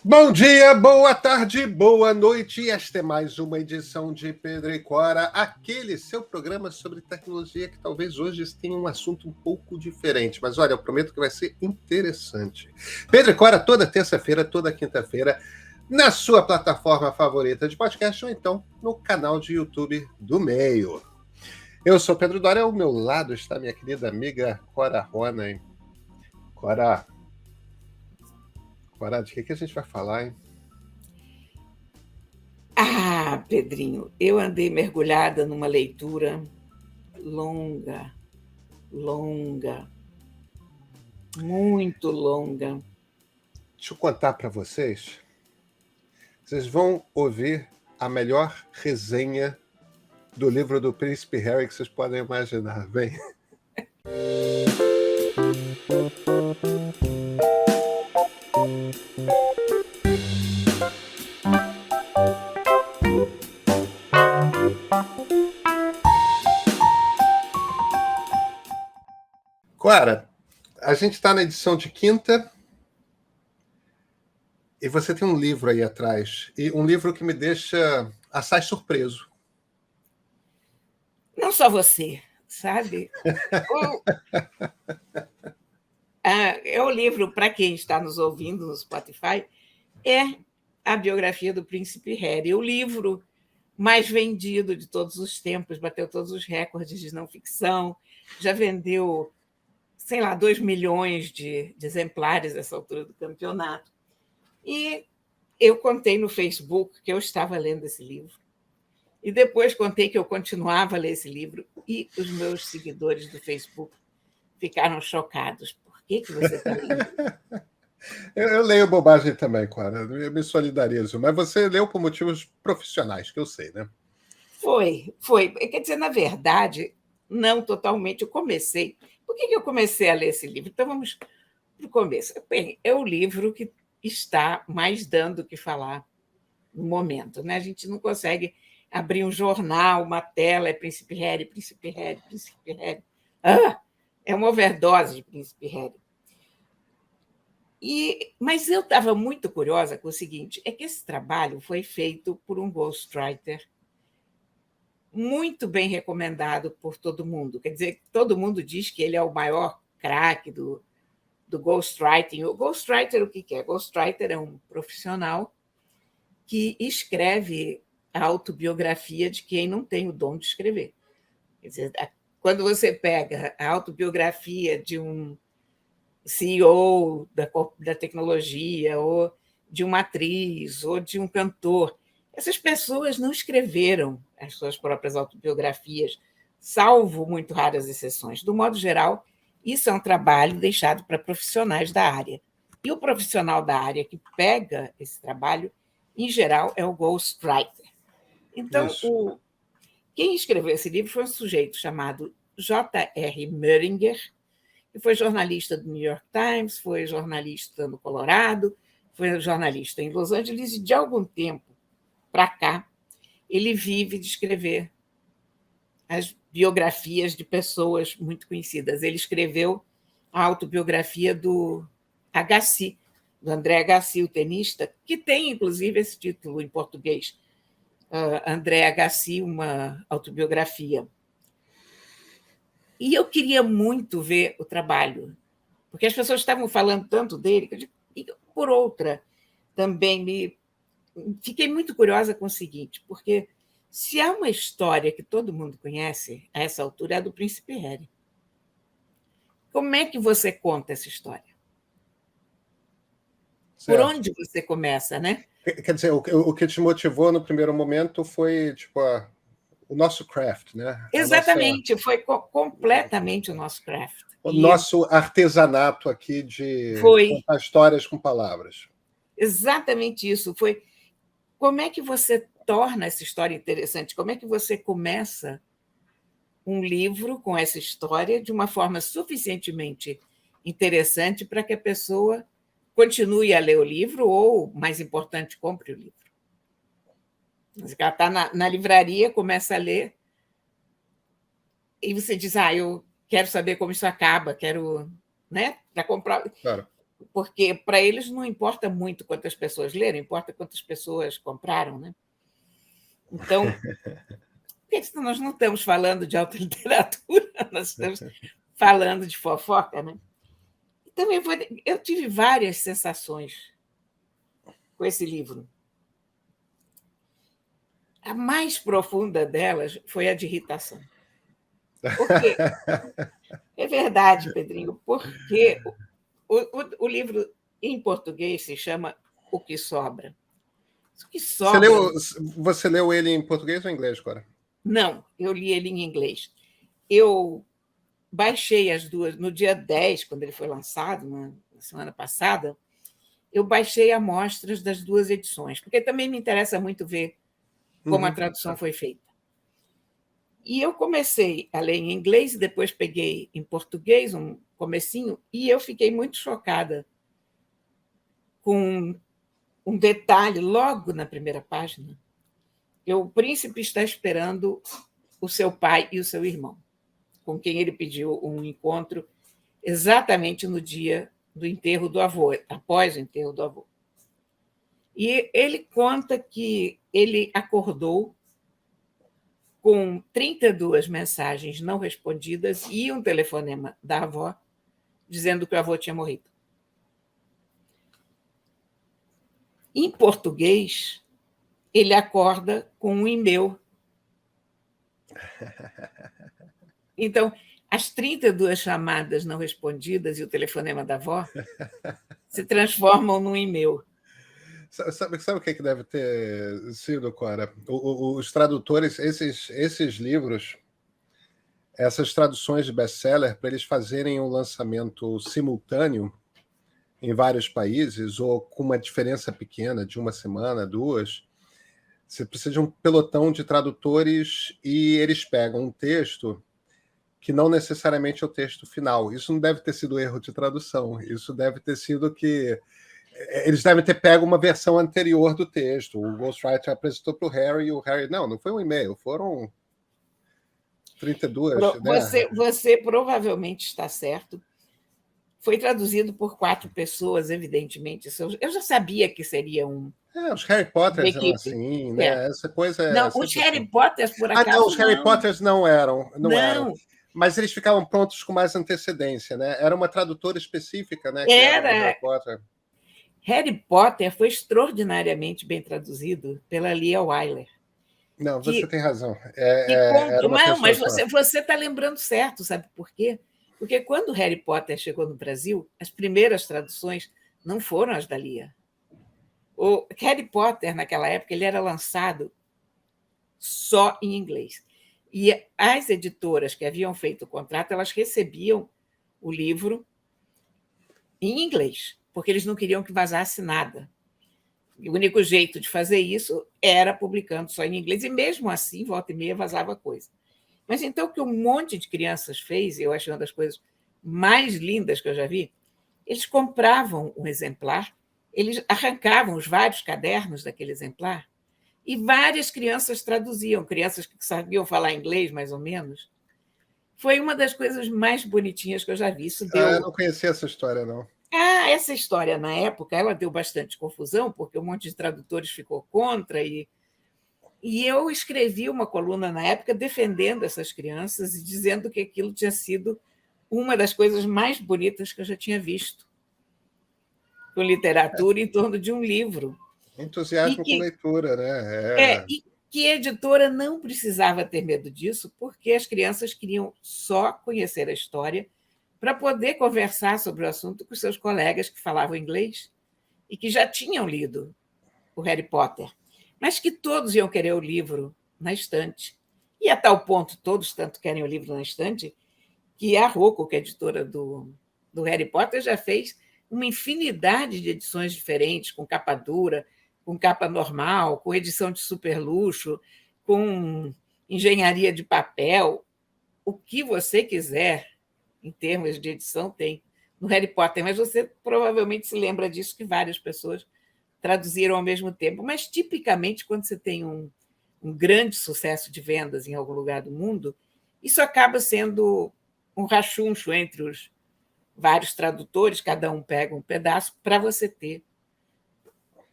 Bom dia, boa tarde, boa noite. Esta é mais uma edição de Pedro e Cora, aquele seu programa sobre tecnologia que talvez hoje tenha um assunto um pouco diferente. Mas olha, eu prometo que vai ser interessante. Pedro e Cora toda terça-feira, toda quinta-feira, na sua plataforma favorita de podcast ou então no canal de YouTube do Meio. Eu sou Pedro Dória, ao meu lado está minha querida amiga Cora Ronen. Cora, de que a gente vai falar, hein? Pedrinho, eu andei mergulhada numa leitura longa, muito longa. Deixa eu contar para vocês. Vocês vão ouvir a melhor resenha do livro do Príncipe Harry que vocês podem imaginar. Vem. Clara, a gente está na edição de quinta e você tem um livro aí atrás. E um livro que me deixa assaz surpreso. Não só você, sabe? É o livro, para quem está nos ouvindo no Spotify, é a biografia do Príncipe Harry. O livro mais vendido de todos os tempos, bateu todos os recordes de não ficção, já vendeu, 2 milhões de exemplares nessa altura do campeonato. E eu contei no Facebook que eu estava lendo esse livro. E depois contei que eu continuava a ler esse livro. E os meus seguidores do Facebook ficaram chocados. Por que você está lendo? Eu leio bobagem também, Clara. Eu me solidarizo. Mas você leu por motivos profissionais, que eu sei, né? Foi. Quer dizer, na verdade, não totalmente. Eu comecei. Por que eu comecei a ler esse livro? Então, vamos para o começo. Bem, é o livro que está mais dando o que falar no momento, né? A gente não consegue abrir um jornal, uma tela, é Príncipe Harry, Príncipe Harry, Príncipe Harry. É uma overdose de Príncipe Harry. Mas eu estava muito curiosa com o seguinte, é que esse trabalho foi feito por um ghostwriter muito bem recomendado por todo mundo. Quer dizer, todo mundo diz que ele é o maior craque do ghostwriting. O ghostwriter, o que é? Ghostwriter é um profissional que escreve a autobiografia de quem não tem o dom de escrever. Quer dizer, quando você pega a autobiografia de um CEO da tecnologia, ou de uma atriz, ou de um cantor, essas pessoas não escreveram as suas próprias autobiografias, salvo muito raras exceções. Do modo geral, isso é um trabalho deixado para profissionais da área. E o profissional da área que pega esse trabalho, em geral, é o ghostwriter. Então, quem escreveu esse livro foi um sujeito chamado J.R. Muringer, que foi jornalista do New York Times, foi jornalista no Colorado, foi jornalista em Los Angeles, e de algum tempo para cá ele vive de escrever as biografias de pessoas muito conhecidas. Ele escreveu a autobiografia do Agassi, do André Agassi, o tenista, que tem, inclusive, esse título em português, André Agassi, uma autobiografia. E eu queria muito ver o trabalho, porque as pessoas estavam falando tanto dele, e por outra, também fiquei muito curiosa com o seguinte, porque se há uma história que todo mundo conhece a essa altura, é a do Príncipe Harry. Como é que você conta essa história? Certo. Por onde você começa, né? Quer dizer, o que te motivou no primeiro momento foi tipo o nosso craft, né? Exatamente, foi completamente o nosso craft. O nosso artesanato aqui de contar histórias com palavras. Exatamente isso. Foi como é que você torna essa história interessante? Como é que você começa um livro com essa história de uma forma suficientemente interessante para que a pessoa continue a ler o livro ou, mais importante, compre o livro? Ela está na livraria, começa a ler, e você diz, eu quero saber como isso acaba, quero, né, para comprar. Claro. porque para eles não importa muito quantas pessoas leram, importa quantas pessoas compraram, né? Então, porque nós não estamos falando de alta literatura, nós estamos falando de fofoca, né? Então, eu tive várias sensações com esse livro. A mais profunda delas foi a de irritação. Porque é verdade, Pedrinho, porque o livro em português se chama O que Sobra. O que sobra. Você leu ele em português ou em inglês, Cora? Não, eu li ele em inglês. Eu baixei as duas no dia 10, quando ele foi lançado, na semana passada. Eu baixei amostras das duas edições, porque também me interessa muito ver como a tradução foi feita. E eu comecei a ler em inglês, depois peguei em português um comecinho, e eu fiquei muito chocada com um detalhe logo na primeira página. O príncipe está esperando o seu pai e o seu irmão, com quem ele pediu um encontro exatamente no dia do enterro do avô, após o enterro do avô. E ele conta que ele acordou com 32 mensagens não respondidas e um telefonema da avó dizendo que o avô tinha morrido. Em português, ele acorda com um e-mail. Então, as 32 chamadas não respondidas e o telefonema da avó se transformam num e-mail. Sabe o que deve ter sido, Cora? Os tradutores, esses livros, essas traduções de best-seller, para eles fazerem um lançamento simultâneo em vários países, ou com uma diferença pequena, de uma semana, 2, você precisa de um pelotão de tradutores e eles pegam um texto que não necessariamente é o texto final. Isso não deve ter sido erro de tradução, isso deve ter sido que eles devem ter pego uma versão anterior do texto. O ghostwriter apresentou para o Harry e o Harry... Não foi um e-mail, foram 32. Você provavelmente está certo. Foi traduzido por 4 pessoas, evidentemente. Eu já sabia que seria um... os Harry Potters eram assim, né? Essa coisa... Não, os Harry Potters, por acaso, não. Os Harry Potters não eram. Não. Mas eles ficavam prontos com mais antecedência, né? Era uma tradutora específica, né? Harry Potter. Harry Potter foi extraordinariamente bem traduzido pela Lia Wyler. Não, você tem razão. Mas você está lembrando certo, sabe por quê? Porque quando Harry Potter chegou no Brasil, as primeiras traduções não foram as da Lia. O Harry Potter, naquela época, ele era lançado só em inglês. E as editoras que haviam feito o contrato, elas recebiam o livro em inglês, porque eles não queriam que vazasse nada. E o único jeito de fazer isso era publicando só em inglês, e mesmo assim, volta e meia, vazava coisa. Mas então o que um monte de crianças fez, e eu acho uma das coisas mais lindas que eu já vi, eles compravam um exemplar, eles arrancavam os vários cadernos daquele exemplar, e várias crianças traduziam, crianças que sabiam falar inglês, mais ou menos. Foi uma das coisas mais bonitinhas que eu já vi. Isso deu... eu não conhecia essa história, não. Essa história, na época, ela deu bastante confusão, porque um monte de tradutores ficou contra, e eu escrevi uma coluna na época defendendo essas crianças e dizendo que aquilo tinha sido uma das coisas mais bonitas que eu já tinha visto com literatura em torno de um livro. Entusiasmo com leitura, né? E que a editora não precisava ter medo disso, porque as crianças queriam só conhecer a história para poder conversar sobre o assunto com seus colegas que falavam inglês e que já tinham lido o Harry Potter, mas que todos iam querer o livro na estante. E a tal ponto, todos tanto querem o livro na estante, que a Rocco, que é editora do Harry Potter, já fez uma infinidade de edições diferentes, com capa dura, com capa normal, com edição de super luxo, com engenharia de papel, o que você quiser em termos de edição tem no Harry Potter, mas você provavelmente se lembra disso, que várias pessoas traduziram ao mesmo tempo. Mas, tipicamente, quando você tem um grande sucesso de vendas em algum lugar do mundo, isso acaba sendo um rachuncho entre vários tradutores, cada um pega um pedaço para você ter.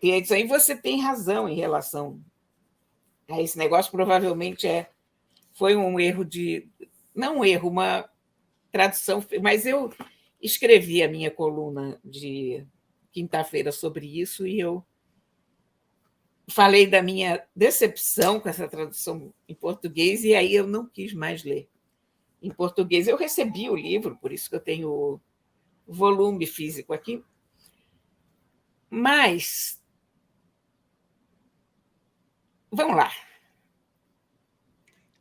E é isso aí, você tem razão em relação a esse negócio, provavelmente foi um erro de. Não um erro, uma tradução, mas eu escrevi a minha coluna de quinta-feira sobre isso e eu falei da minha decepção com essa tradução em português e aí eu não quis mais ler em português. Eu recebi o livro, por isso que eu tenho o volume físico aqui, mas vamos lá.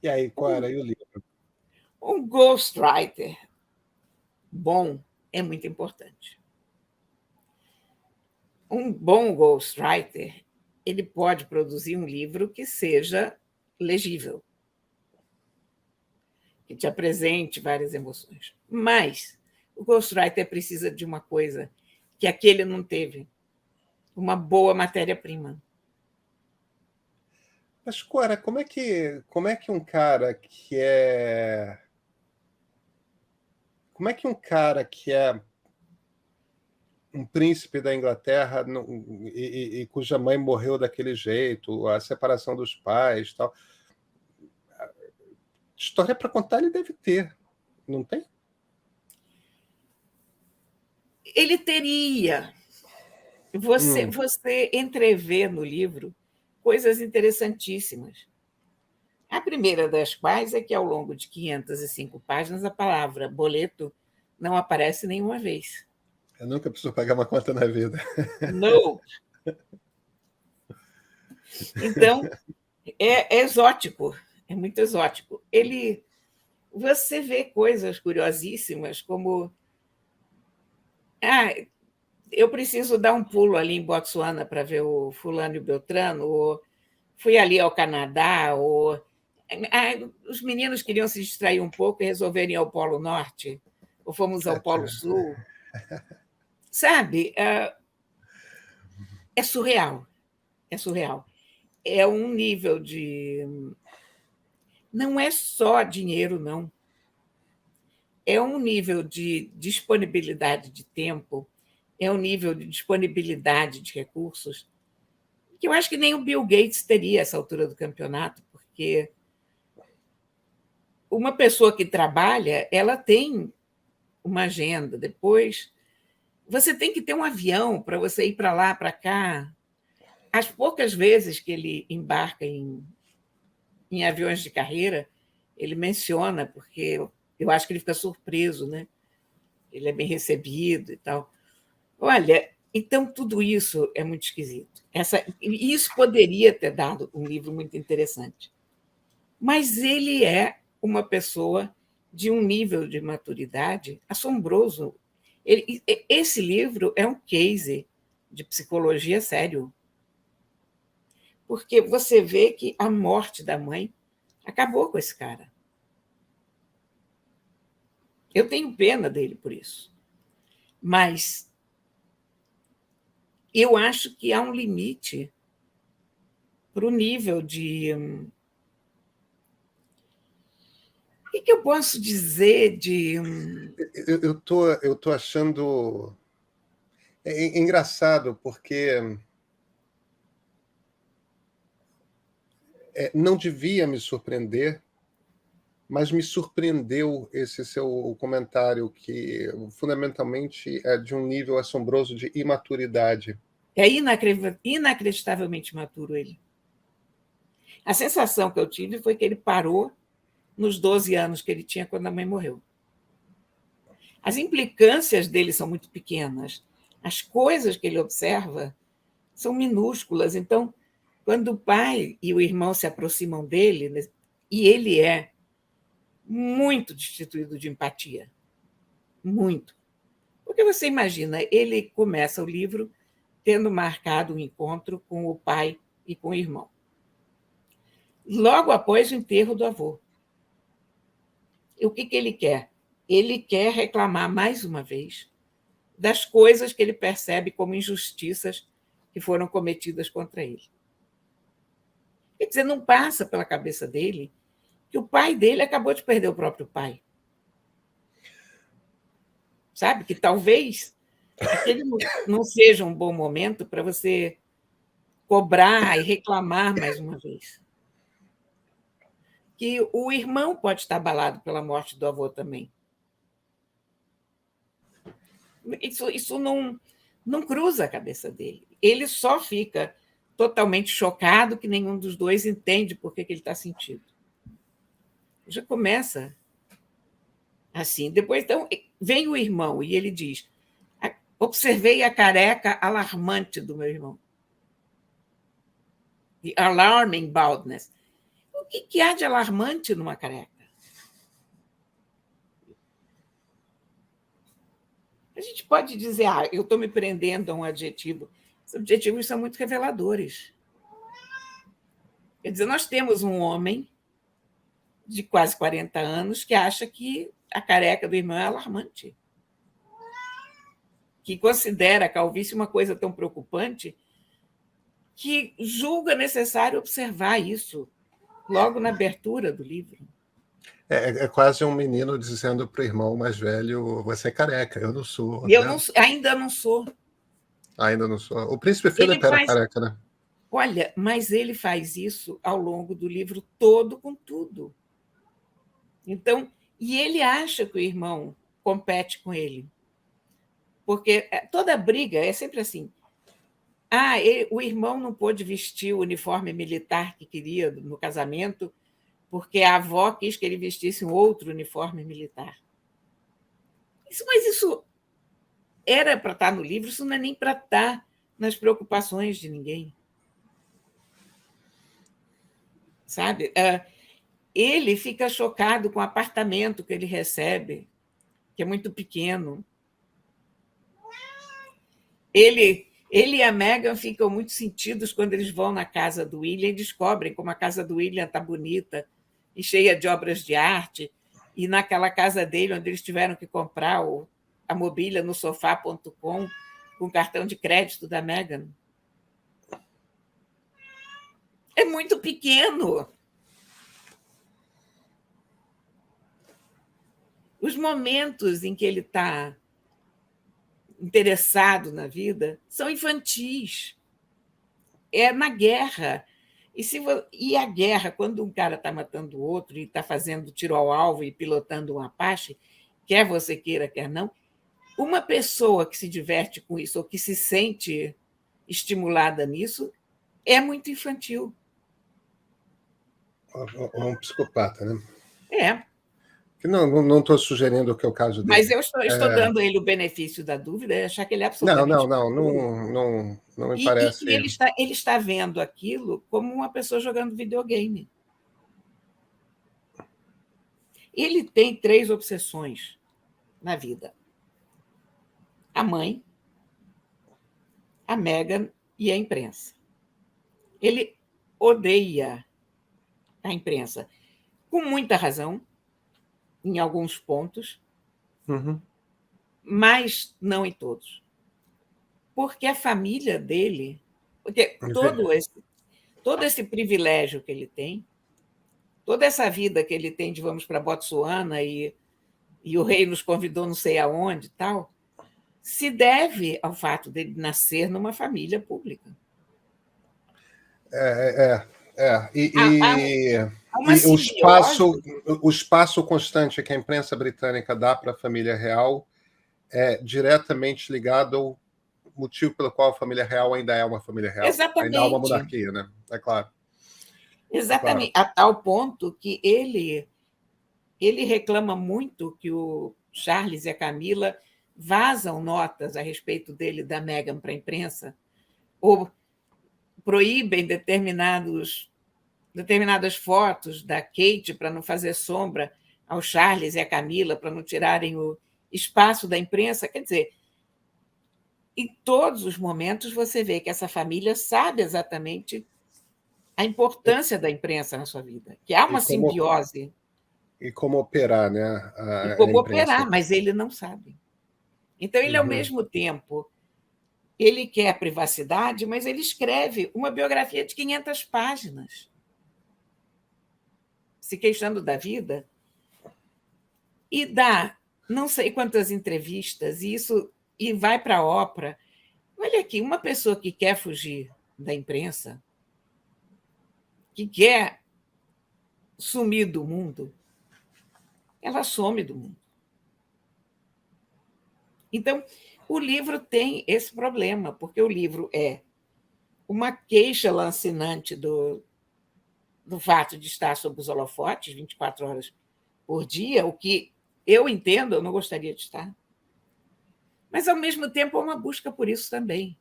E aí, qual era aí o livro? Um ghostwriter bom é muito importante. Um bom ghostwriter, ele pode produzir um livro que seja legível, que te apresente várias emoções. Mas o ghostwriter precisa de uma coisa que aquele não teve, uma boa matéria-prima. Mas, Cora, como é que um cara que é. Como é que um cara que é um príncipe da Inglaterra e cuja mãe morreu daquele jeito, a separação dos pais, tal, história para contar ele deve ter, não tem? Ele teria. Você, Hum. você entrevê no livro coisas interessantíssimas. A primeira das quais é que, ao longo de 505 páginas, a palavra boleto não aparece nenhuma vez. Eu nunca preciso pagar uma conta na vida. No. Então, é exótico, é muito exótico. Você vê coisas curiosíssimas, como eu preciso dar um pulo ali em Botsuana para ver o fulano e o Beltrano, ou fui ali ao Canadá, ou os meninos queriam se distrair um pouco e resolverem ir ao Polo Norte, ou fomos ao Polo Sul. Sabe? É surreal. É surreal. É um nível de. Não é só dinheiro, não. É um nível de disponibilidade de tempo, é um nível de disponibilidade de recursos que eu acho que nem o Bill Gates teria essa altura do campeonato, porque uma pessoa que trabalha, ela tem uma agenda, depois você tem que ter um avião para você ir para lá, para cá. As poucas vezes que ele embarca em aviões de carreira, ele menciona, porque eu acho que ele fica surpreso, né? Ele é bem recebido e tal. Olha, então tudo isso é muito esquisito. Isso poderia ter dado um livro muito interessante. Mas ele é uma pessoa de um nível de maturidade assombroso. Esse livro é um case de psicologia sério, porque você vê que a morte da mãe acabou com esse cara. Eu tenho pena dele por isso. Mas eu acho que há um limite para o nível de. O que eu posso dizer de. Eu tô achando engraçado, porque não devia me surpreender, mas me surpreendeu esse seu comentário, que fundamentalmente é de um nível assombroso de imaturidade. É inacreditavelmente maturo ele. A sensação que eu tive foi que ele parou nos 12 anos que ele tinha quando a mãe morreu. As implicâncias dele são muito pequenas. As coisas que ele observa são minúsculas. Então, quando o pai e o irmão se aproximam dele, e ele é muito destituído de empatia, muito. Porque você imagina, ele começa o livro tendo marcado um encontro com o pai e com o irmão. Logo após o enterro do avô. E o que ele quer? Ele quer reclamar mais uma vez das coisas que ele percebe como injustiças que foram cometidas contra ele. Quer dizer, não passa pela cabeça dele que o pai dele acabou de perder o próprio pai. sabe? Que talvez aquele não seja um bom momento para você cobrar e reclamar mais uma vez. Que o irmão pode estar abalado pela morte do avô também. Isso não cruza a cabeça dele. Ele só fica totalmente chocado que nenhum dos dois entende por que ele está sentindo. Já começa assim. Depois, então, vem o irmão e ele diz: observei a careca alarmante do meu irmão. The alarming baldness. O que há de alarmante numa careca? A gente pode dizer, eu estou me prendendo a um adjetivo. Os adjetivos são muito reveladores. Quer dizer, nós temos um homem de quase 40 anos que acha que a careca do irmão é alarmante, que considera a calvície uma coisa tão preocupante que julga necessário observar isso logo na abertura do livro. É quase um menino dizendo para o irmão mais velho: você é careca, eu não sou. E eu Né? ainda não sou. Ainda não sou. O príncipe Philip era careca, né? Olha, mas ele faz isso ao longo do livro todo com tudo. Então, e ele acha que o irmão compete com ele. Porque toda briga é sempre assim. O irmão não pôde vestir o uniforme militar que queria no casamento porque a avó quis que ele vestisse um outro uniforme militar. Mas isso era para estar no livro, isso não é nem para estar nas preocupações de ninguém. Sabe? Ele fica chocado com o apartamento que ele recebe, que é muito pequeno. Ele e a Meghan ficam muito sentidos quando eles vão na casa do William e descobrem como a casa do William está bonita e cheia de obras de arte. E naquela casa dele, onde eles tiveram que comprar a mobília no sofá.com com cartão de crédito da Meghan. É muito pequeno. Os momentos em que ele está interessado na vida são infantis. É na guerra. E a guerra, quando um cara está matando o outro e está fazendo tiro ao alvo e pilotando um Apache, quer você queira, quer não, uma pessoa que se diverte com isso ou que se sente estimulada nisso é muito infantil. Um psicopata, né? É. Não estou sugerindo que é o caso dele. Mas eu estou dando a ele o benefício da dúvida e achar que ele é absolutamente... Não me parece. E ele está vendo aquilo como uma pessoa jogando videogame. Ele tem 3 obsessões na vida: a mãe, a Meghan e a imprensa. Ele odeia a imprensa, com muita razão, em alguns pontos, mas não em todos. Porque a família dele... Porque todo esse privilégio que ele tem, toda essa vida que ele tem de vamos para Botsuana e o rei nos convidou não sei aonde, tal, se deve ao fato dele nascer numa família pública. E o espaço constante que a imprensa britânica dá para a família real é diretamente ligado ao motivo pelo qual a família real ainda é uma família real. Exatamente. Ainda há uma monarquia, né? É claro. Exatamente. A tal ponto que ele reclama muito que o Charles e a Camila vazam notas a respeito dele da Meghan para a imprensa, ou proíbem determinadas fotos da Kate para não fazer sombra ao Charles e à Camila, para não tirarem o espaço da imprensa. Quer dizer, em todos os momentos você vê que essa família sabe exatamente a importância da imprensa na sua vida, que há uma simbiose. E como operar, né? E como operar, mas ele não sabe. Então, ele, ao mesmo tempo, ele quer a privacidade, mas ele escreve uma biografia de 500 páginas, se queixando da vida, e dá não sei quantas entrevistas, e vai para a Oprah. Olha aqui, uma pessoa que quer fugir da imprensa, que quer sumir do mundo, ela some do mundo. Então, o livro tem esse problema, porque o livro é uma queixa lancinante do fato de estar sob os holofotes 24 horas por dia, o que eu entendo, eu não gostaria de estar. Mas, ao mesmo tempo, é uma busca por isso também.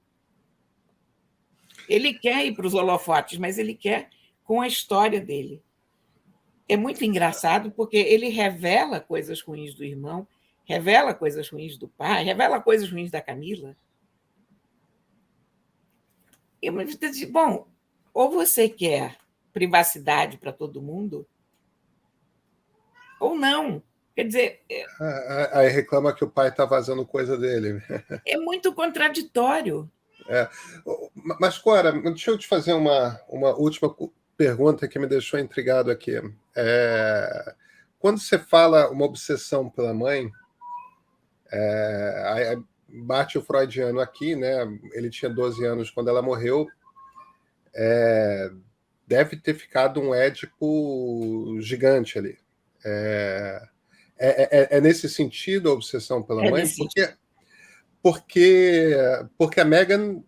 Ele quer ir para os holofotes, mas ele quer com a história dele. É muito engraçado, porque ele revela coisas ruins do irmão, revela coisas ruins do pai, revela coisas ruins da Camila. E eu disse, bom, ou você quer privacidade para todo mundo, ou não. Quer dizer, Aí reclama que o pai está vazando coisa dele. é muito contraditório. É. Mas, Cora, deixa eu te fazer uma última pergunta que me deixou intrigado aqui. Quando você fala uma obsessão pela mãe, aí bate o freudiano aqui, né? Ele tinha 12 anos quando ela morreu. Deve ter ficado um Édipo gigante ali. É nesse sentido a obsessão pela É mãe? nesse Porque a Megan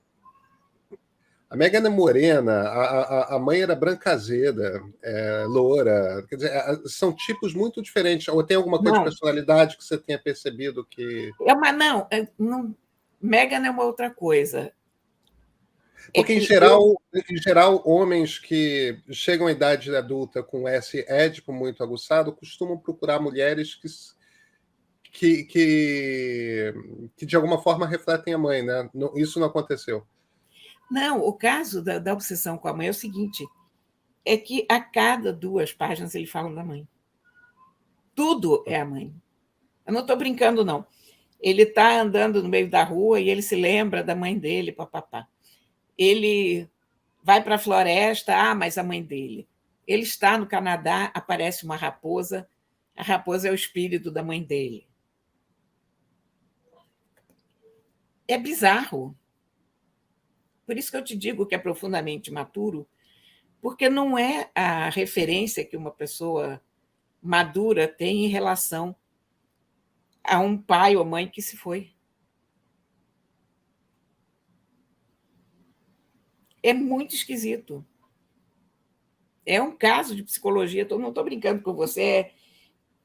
é morena, a mãe era branca azeda, loura. Quer dizer, são tipos muito diferentes. Ou tem alguma coisa de Não, personalidade que você tenha percebido que. não, Megan é uma outra coisa. É Porque, que eu. em geral, homens que chegam à idade adulta com esse édipo muito aguçado costumam procurar mulheres que de alguma forma refletem a mãe, né? Isso não aconteceu. Não, o caso da obsessão com a mãe é o seguinte: é que a cada 2 páginas ele fala da mãe. Tudo é a mãe. Eu não estou brincando, não. Ele está andando no meio da rua e ele se lembra da mãe dele, papapá. Ele vai para a floresta, mas a mãe dele. Ele está no Canadá, aparece uma raposa, a raposa é o espírito da mãe dele. É bizarro. Por isso que eu te digo que é profundamente maturo, porque não é a referência que uma pessoa madura tem em relação a um pai ou mãe que se foi. É muito esquisito. É um caso de psicologia, eu não estou brincando com você,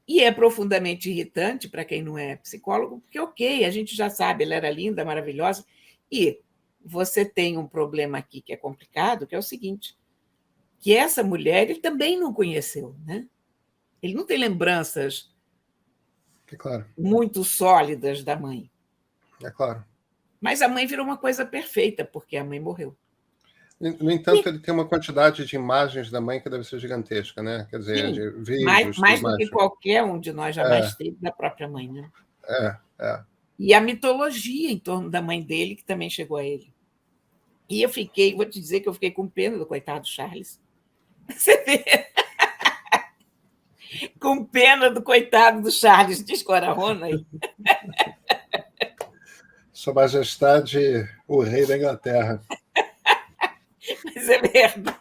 e é profundamente irritante para quem não é psicólogo, porque, ok, a gente já sabe, ela era linda, maravilhosa, e você tem um problema aqui que é complicado, que é o seguinte, que essa mulher ele também não conheceu, né? Ele não tem lembranças É claro, muito sólidas da mãe. é claro. Mas a mãe virou uma coisa perfeita, porque a mãe morreu. No entanto, ele tem uma quantidade de imagens da mãe que deve ser gigantesca, né? Quer dizer, Sim, de vídeos, tudo mais do que mais. qualquer um de nós É, jamais teve da própria mãe, né? é. E a mitologia em torno da mãe dele, que também chegou a ele. E vou te dizer que eu fiquei com pena do coitado Charles. Você vê? Com pena do coitado do Charles, diz Cora Ronay. Sua Majestade, o Rei da Inglaterra. Mas é verdade.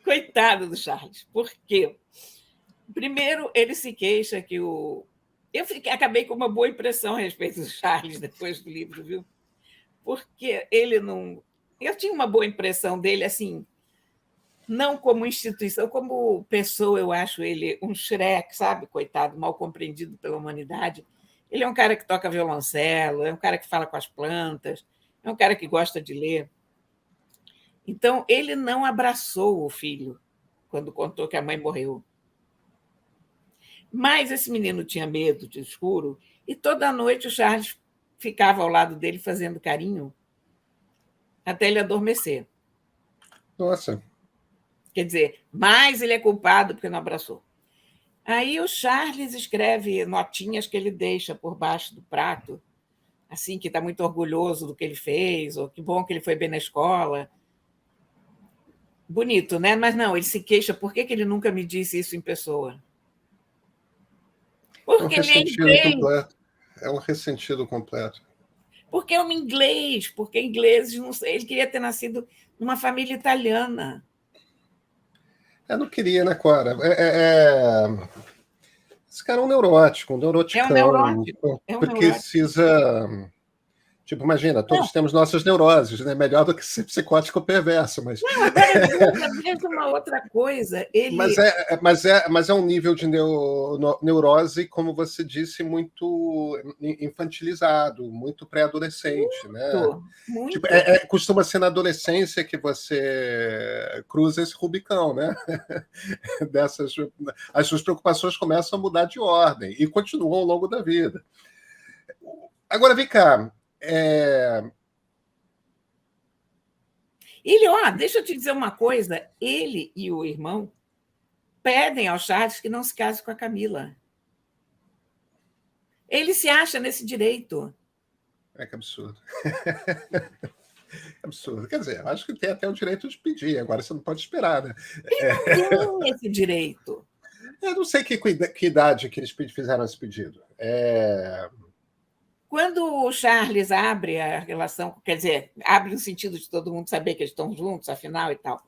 Coitado do Charles. Por quê? Primeiro, ele se queixa que o. Acabei com uma boa impressão a respeito do Charles depois do livro, viu? Porque ele não. Eu tinha uma boa impressão dele, assim, não como instituição, como pessoa, eu acho ele um Shrek, sabe? Coitado, mal compreendido pela humanidade. Ele é um cara que toca violoncelo, é um cara que fala com as plantas, é um cara que gosta de ler. Então, ele não abraçou o filho quando contou que a mãe morreu. Mas esse menino tinha medo de escuro e toda noite o Charles ficava ao lado dele fazendo carinho até ele adormecer. Nossa. Quer dizer, mais ele é culpado porque não abraçou. Aí o Charles escreve notinhas que ele deixa por baixo do prato, assim, que está muito orgulhoso do que ele fez, ou que bom que ele foi bem na escola. Bonito, né? Mas não, ele se queixa, por que ele nunca me disse isso em pessoa? É um Porque ele é ressentido inglês, completo. É um ressentido completo. porque é um inglês, porque ingleses, não sei, ele queria ter nascido numa família italiana. Eu não queria, né, Cora? Esse cara é um É um neuroticão, neurótico, é um neurótico. precisa. Tipo, imagina, Não, todos temos nossas neuroses, né? Melhor do que ser psicótico ou perverso, mas não, agora veja uma outra coisa. Ele mas é um nível de neurose, como você disse, muito infantilizado, muito pré-adolescente, né? muito, Tipo, muito. costuma ser na adolescência que você cruza esse Rubicão, né? Dessas, as suas preocupações começam a mudar de ordem e continuam ao longo da vida. Agora, vem cá. Ele, ó, deixa eu te dizer uma coisa. Ele e o irmão pedem ao Charles que não se case com a Camila. Ele se acha nesse direito. Que absurdo. Absurdo. Quer dizer, acho que tem até o direito de pedir, agora você não pode esperar, né? Não tem esse direito. Eu não sei que idade que eles fizeram esse pedido. Quando o Charles abre a relação, quer dizer, abre no sentido de todo mundo saber que eles estão juntos, afinal e tal.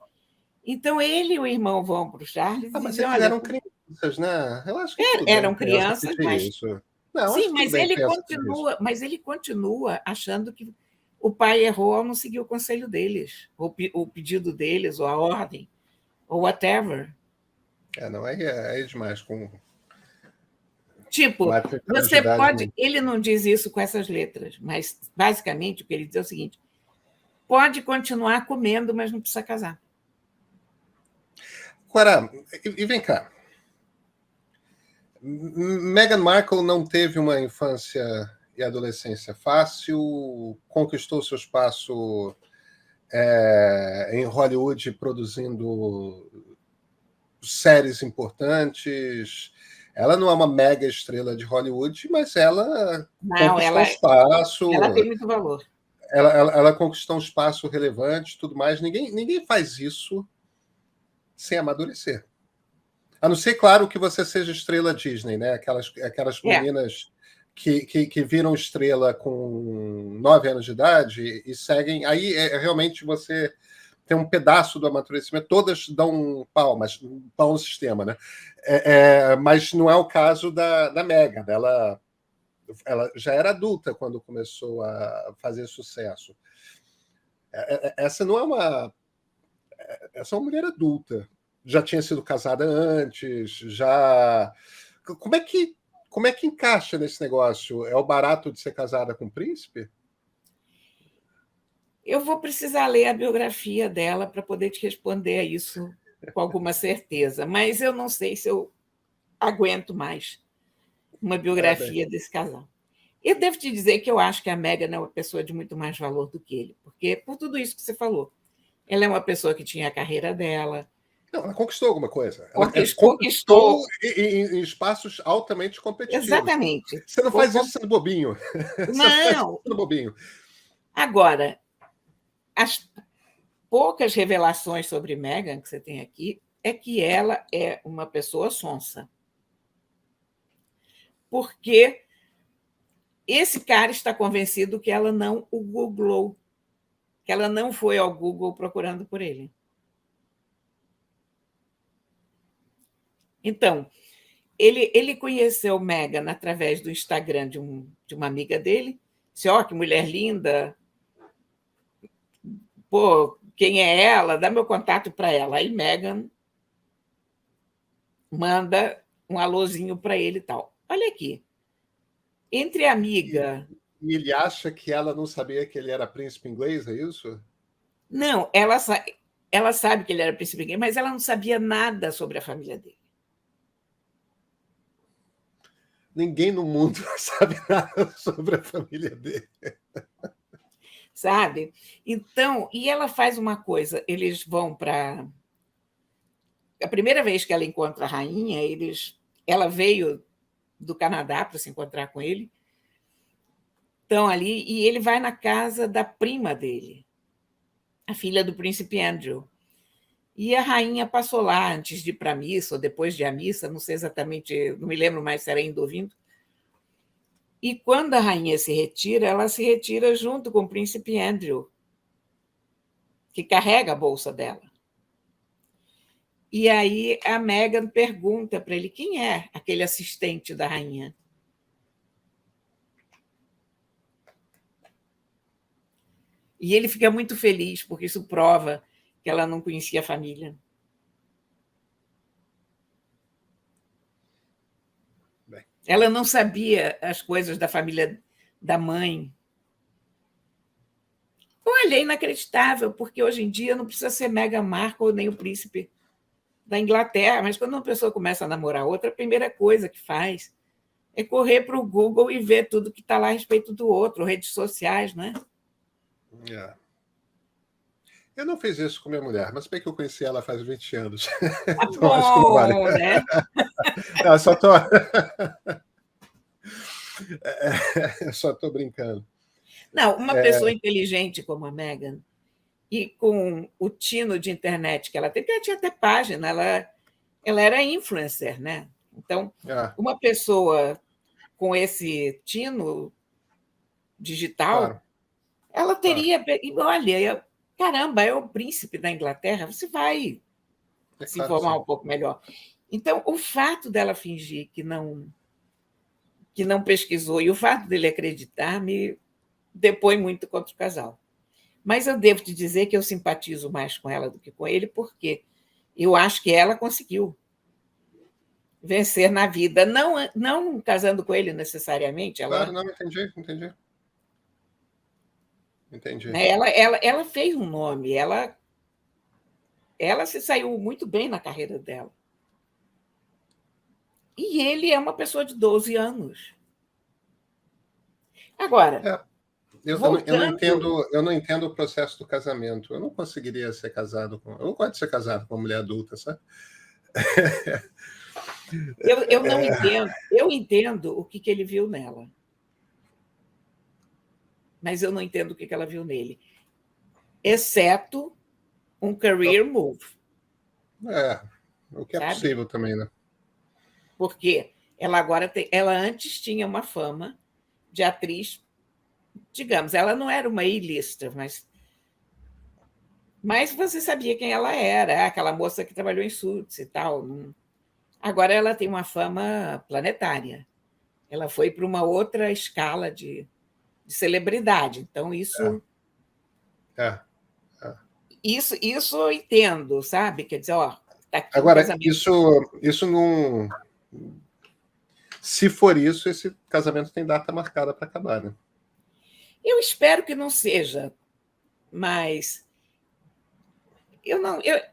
Então, ele e o irmão vão para o Charles e Mas dizem: eles olha, eram crianças, né? Eu acho que tudo bem eram criança crianças, pedir mas isso. Não, acho sim, que tudo bem criança pedir isso. mas ele continua achando que o pai errou ao não seguir o conselho deles, o pedido deles, ou a ordem, ou whatever. Não, aí é demais. Com Tipo, 4 anos de você idade. pode. Ele não diz isso com essas letras, mas basicamente o que ele diz é o seguinte: pode continuar comendo, mas não precisa casar. Agora, e vem cá. Meghan Markle não teve uma infância e adolescência fácil, conquistou seu espaço em Hollywood produzindo séries importantes. Ela não é uma mega estrela de Hollywood, mas ela Não, conquistou um espaço. ela tem muito valor. Ela conquistou um espaço relevante, tudo mais. Ninguém faz isso sem amadurecer. A não ser, claro, que você seja estrela Disney, né? Aquelas É, meninas que viram estrela com 9 anos de idade e seguem. Aí realmente você tem um pedaço do amadurecimento. Todas dão palmas, pau no sistema, né? Mas não é o caso da Megan. Ela já era adulta quando começou a fazer sucesso. Essa não é uma. Essa é uma mulher adulta. Já tinha sido casada antes, já. Como é que, como é que encaixa nesse negócio? É o barato de ser casada com um príncipe? eu vou precisar ler a biografia dela para poder te responder a isso com alguma certeza, mas eu não sei se eu aguento mais uma Bem. biografia desse casal. Eu devo te dizer que eu acho que a Megan é uma pessoa de muito mais valor do que ele, porque por tudo isso que você falou, ela é uma pessoa que tinha a carreira dela, Não, ela conquistou alguma coisa. Ela conquistou conquistou em espaços altamente competitivos. exatamente. Você não faz isso sendo bobinho. Você não faz isso Não, sendo bobinho. agora, as poucas revelações sobre Megan que você tem aqui é que ela é uma pessoa sonsa. Porque esse cara está convencido que ela não o googlou, que ela não foi ao Google procurando por ele. Então, ele conheceu Megan através do Instagram de uma amiga dele. Disse: ó, que mulher linda, pô, quem é ela? Dá meu contato para ela. Aí Megan manda um alôzinho para ele e tal. Olha aqui, entre E, amiga. e ele acha que ela não sabia que ele era príncipe inglês, é isso? Não, ela sabe que ele era príncipe gay, mas ela não sabia nada sobre a família dele. Ninguém no mundo sabe nada sobre a família dele. Sabe? Então, e ela faz uma coisa, eles vão para a primeira vez que ela encontra a rainha, ela veio do Canadá para se encontrar com ele. Estão ali e ele vai na casa da prima dele, a filha do príncipe Andrew. E a rainha passou lá antes de ir para a missa, ou depois de ir à missa, não sei exatamente, não me lembro mais se era indo ou vindo. E quando a rainha se retira, ela se retira junto com o príncipe Andrew, que carrega a bolsa dela. E aí a Meghan pergunta para ele quem é aquele assistente da rainha. E ele fica muito feliz, porque isso prova que ela não conhecia a família. Bem. Ela não sabia as coisas da família da mãe. Olha, é inacreditável, porque hoje em dia não precisa ser Meghan Markle nem o príncipe da Inglaterra, mas quando uma pessoa começa a namorar outra, a primeira coisa que faz é correr para o Google e ver tudo que está lá a respeito do outro, redes sociais, né? É. Eu não fiz isso com minha mulher, mas bem que eu conheci ela faz 20 anos. Tá Então acho que não vale. bom, né? Eu só tô... eu só tô brincando. Não, uma pessoa inteligente como a Meghan, e com o tino de internet que ela tem, porque ela tinha até página, ela era influencer, né? Então, uma pessoa com esse tino digital, claro, ela teria... Olha, caramba, é o príncipe da Inglaterra, você vai se informar um pouco melhor. Então, o fato dela fingir que não pesquisou e o fato dele acreditar me depõe muito contra o casal. Mas eu devo te dizer que eu simpatizo mais com ela do que com ele, porque eu acho que ela conseguiu vencer na vida, não casando com ele necessariamente. Claro, não, entendi. Ela fez um nome, ela se saiu muito bem na carreira dela. E ele é uma pessoa de 12 anos. Agora, eu não entendo o processo do casamento. Eu não conseguiria ser casado com... Eu não gosto de ser casado com uma mulher adulta, sabe? Eu não entendo. Eu entendo o que ele viu nela. Mas eu não entendo o que ela viu nele. Exceto um career move. O que é possível também, né? Porque ela antes tinha uma fama de atriz, digamos, ela não era uma A-lister, mas você sabia quem ela era, aquela moça que trabalhou em Suits e tal. Agora ela tem uma fama planetária. Ela foi para uma outra escala de celebridade. Então, isso eu entendo, sabe? Quer dizer, tá aqui agora, um casamento. Isso não... Se for isso, esse casamento tem data marcada para acabar, né? Eu espero que não seja, mas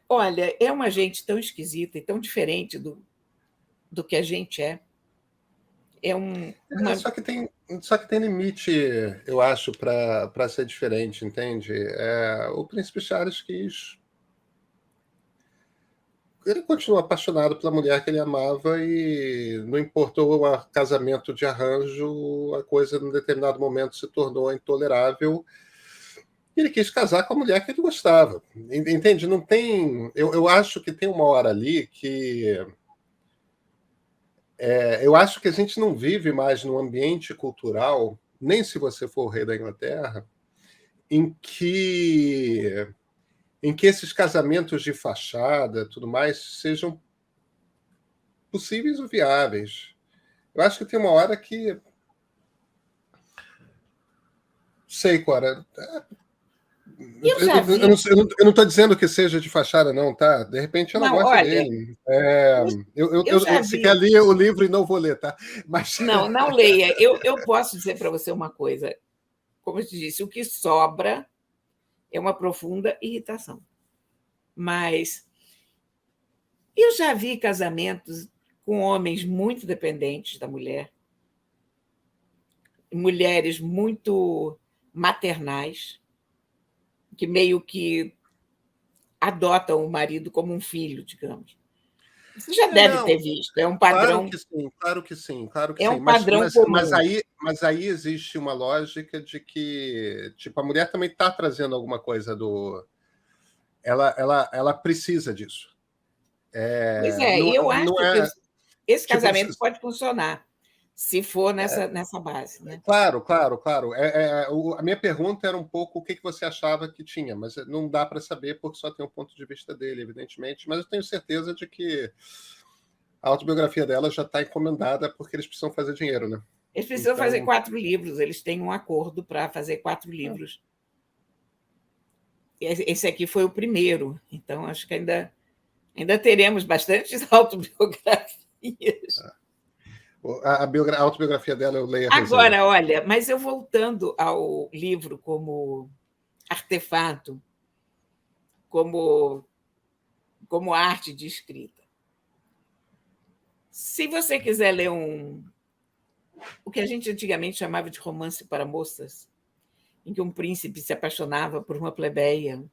olha, é uma gente tão esquisita e tão diferente do que a gente é. Só que tem limite, eu acho, para ser diferente, entende? O Príncipe Charles quis... Ele continua apaixonado pela mulher que ele amava e não importou o casamento de arranjo, a coisa, num determinado momento, se tornou intolerável. Ele quis casar com a mulher que ele gostava. Entende? Não tem... Eu acho que tem uma hora ali que... eu acho que a gente não vive mais num ambiente cultural, nem se você for o rei da Inglaterra, em que esses casamentos de fachada, tudo mais, sejam possíveis ou viáveis. Eu acho que tem uma hora que... Sei, Cora. Eu não estou dizendo que seja de fachada, não, tá? De repente ela gosta dele. Se quer ler o livro e não vou ler, tá? Mas... Não leia. Eu posso dizer para você uma coisa. Como eu te disse, o que sobra é uma profunda irritação. Mas eu já vi casamentos com homens muito dependentes da mulher, mulheres muito maternais, que meio que adotam o marido como um filho, digamos. Você já deve ter visto, é um padrão. Claro que sim. Um padrão comum. Mas aí existe uma lógica de que, tipo, a mulher também está trazendo alguma coisa do... ela precisa disso. Pois é, e eu acho que esse tipo, casamento pode funcionar, se for nessa base. Né? Claro, claro, claro. A minha pergunta era um pouco o que você achava que tinha, mas não dá para saber porque só tem o ponto de vista dele, evidentemente. Mas eu tenho certeza de que a autobiografia dela já está encomendada porque eles precisam fazer dinheiro, né? Eles precisam fazer 4 livros, eles têm um acordo para fazer 4 livros. Esse aqui foi o primeiro, então acho que ainda teremos bastantes autobiografias. A autobiografia dela eu leio a resenha. Agora, olha, mas eu voltando ao livro como artefato, como arte de escrita. Se você quiser ler o que a gente antigamente chamava de romance para moças, em que um príncipe se apaixonava por uma plebeia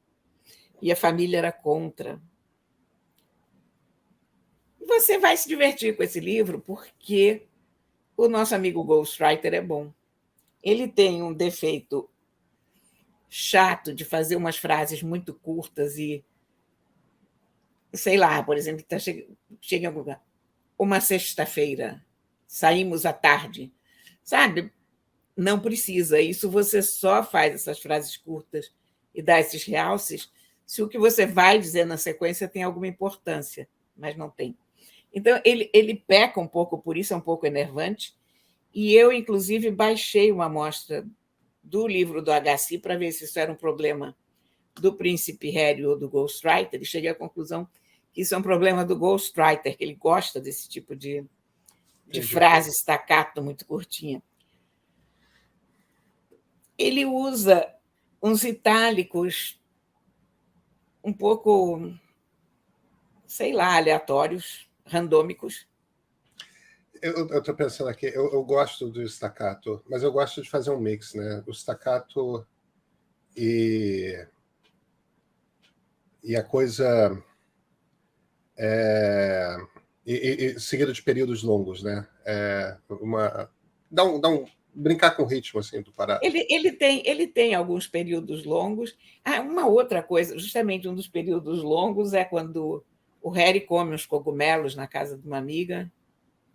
e a família era contra, você vai se divertir com esse livro porque o nosso amigo ghostwriter é bom. Ele tem um defeito chato de fazer umas frases muito curtas e, sei lá, por exemplo, chega em algum lugar. Uma sexta-feira, saímos à tarde. Sabe? Não precisa. Isso você só faz essas frases curtas e dá esses realces se o que você vai dizer na sequência tem alguma importância, mas não tem. Então, ele peca um pouco por isso, é um pouco enervante. E eu, inclusive, baixei uma amostra do livro do Agassi para ver se isso era um problema do Príncipe Harry ou do ghostwriter, e cheguei à conclusão que isso é um problema do ghostwriter, que ele gosta desse tipo de frase staccato muito curtinha. Ele usa uns itálicos um pouco, sei lá, aleatórios, randômicos. Eu estou pensando aqui, eu gosto do staccato, mas eu gosto de fazer um mix, né? O staccato e a coisa seguida de períodos longos, né? Brincar com o ritmo assim do parado. Ele tem alguns períodos longos. Uma outra coisa, justamente um dos períodos longos é quando o Harry come uns cogumelos na casa de uma amiga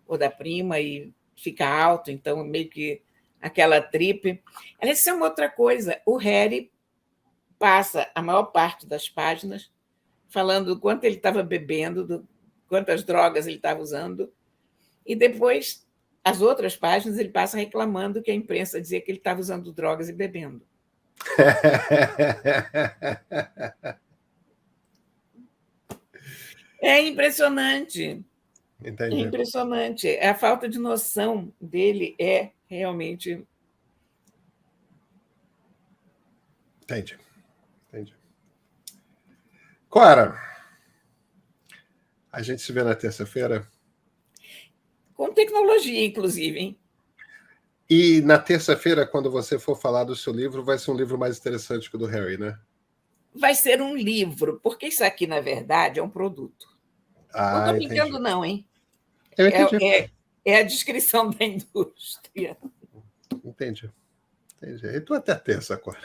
ou da prima e fica alto, então meio que aquela trip. Essa é uma outra coisa. O Harry passa a maior parte das páginas falando do quanto ele estava bebendo, quantas drogas ele estava usando, e depois, as outras páginas, ele passa reclamando que a imprensa dizia que ele estava usando drogas e bebendo. É impressionante. Entendi. É impressionante. A falta de noção dele é realmente... Entendi. Cora, a gente se vê na terça-feira? Com tecnologia, inclusive, hein? E na terça-feira, quando você for falar do seu livro, vai ser um livro mais interessante que o do Harry, né? Vai ser um livro, porque isso aqui, na verdade, é um produto. Não estou brincando, não, hein? Eu entendi. É a descrição da indústria. Entendi. Então até terça agora.